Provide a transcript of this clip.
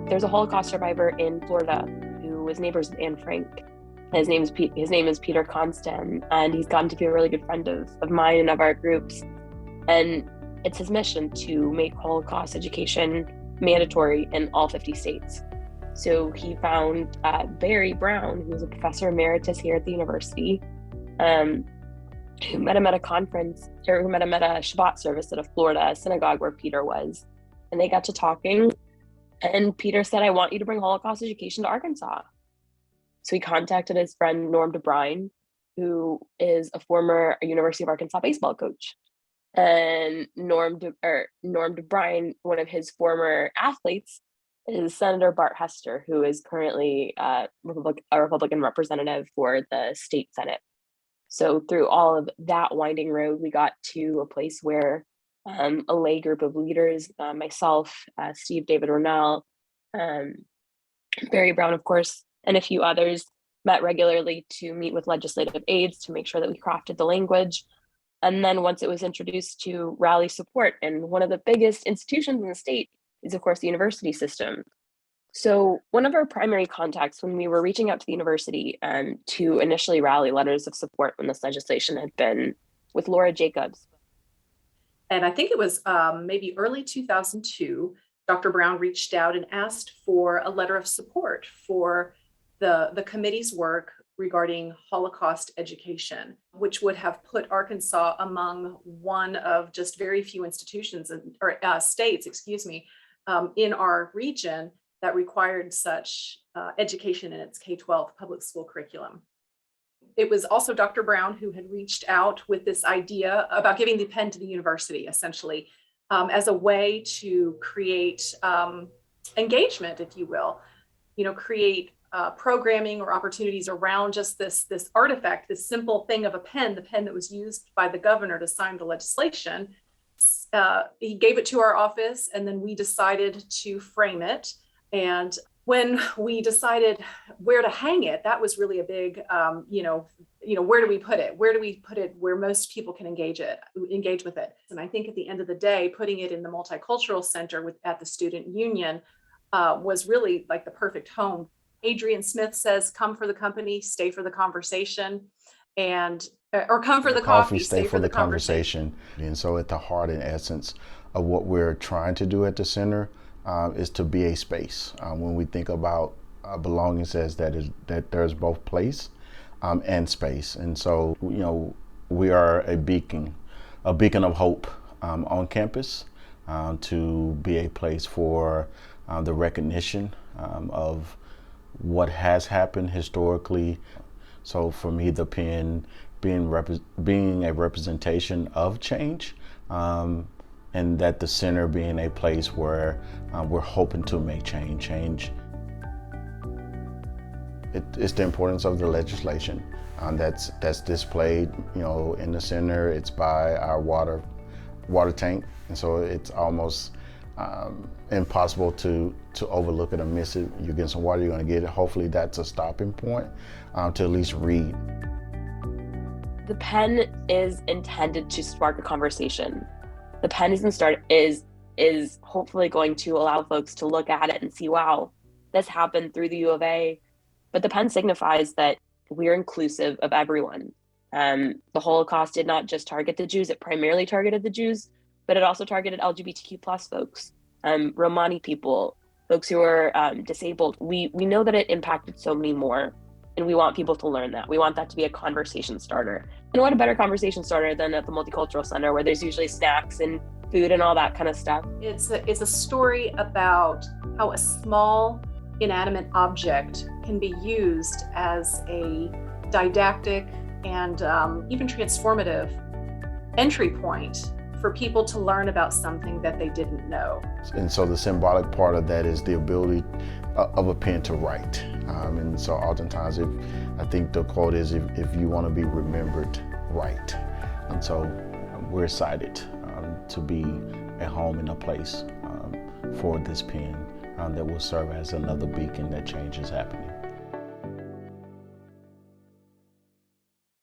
There's a Holocaust survivor in Florida who was neighbors with Anne Frank. His name is Peter Constan, and he's gotten to be a really good friend of mine and of our groups. And it's his mission to make Holocaust education mandatory in all 50 states. So he found Barry Brown, who's a professor emeritus here at the university, who met him at a conference, or who met him at a Shabbat service at a Florida synagogue where Peter was. And they got to talking, and Peter said, "I want you to bring Holocaust education to Arkansas." So he contacted his friend Norm DeBrine, who is a former University of Arkansas baseball coach. And Norm DeBrine, one of his former athletes, is Senator Bart Hester, who is currently a Republican representative for the state Senate. So through all of that winding road, we got to a place where a lay group of leaders, myself, Steve David Ronell, Barry Brown, of course, and a few others, met regularly to meet with legislative aides to make sure that we crafted the language. And then once it was introduced, to rally support. And one of the biggest institutions in the state is, of course, the university system. So one of our primary contacts when we were reaching out to the university to initially rally letters of support when this legislation had been with Laura Jacobs. And I think it was maybe early 2002, Dr. Brown reached out and asked for a letter of support for the committee's work regarding Holocaust education, which would have put Arkansas among one of just very few institutions or states, in our region that required such education in its K-12 public school curriculum. It was also Dr. Brown who had reached out with this idea about giving the pen to the university, essentially, as a way to create engagement, if you will, create programming or opportunities around just this artifact, this simple thing of a pen, the pen that was used by the governor to sign the legislation. He gave it to our office, and then we decided to frame it. And when we decided where to hang it, that was really a big, where do we put it? Where do we put it where most people can engage with it? And I think at the end of the day, putting it in the Multicultural Center at the Student Union was really like the perfect home. Adrian Smith says, "Come for the company, stay for the conversation," or come for the coffee, stay for the conversation. And so at the heart and essence of what we're trying to do at the center is to be a space. When we think about belonging, it says that there's both place and space. And so, we are a beacon of hope on campus to be a place for the recognition of what has happened historically. So for me, the pen being a representation of change, and that the center being a place where we're hoping to make change. It's the importance of the legislation that's displayed, in the center. It's by our water tank, and so it's almost impossible to overlook it or miss it. You get some water, you're going to get it. Hopefully that's a stopping point to at least read. The pen is intended to spark a conversation. The pen is hopefully going to allow folks to look at it and see, wow, this happened through the U of A. But the pen signifies that we're inclusive of everyone. The Holocaust did not just target the Jews, it primarily targeted the Jews, but it also targeted LGBTQ plus folks, Romani people, folks who are disabled. We know that it impacted so many more, and we want people to learn that. We want that to be a conversation starter. And what a better conversation starter than at the Multicultural Center, where there's usually snacks and food and all that kind of stuff. It's a story about how a small inanimate object can be used as a didactic and even transformative entry point for people to learn about something that they didn't know. And so the symbolic part of that is the ability of a pen to write. And so oftentimes, I think the quote is, if you want to be remembered, write. And so we're excited to be a home and a place for this pen that will serve as another beacon that change is happening.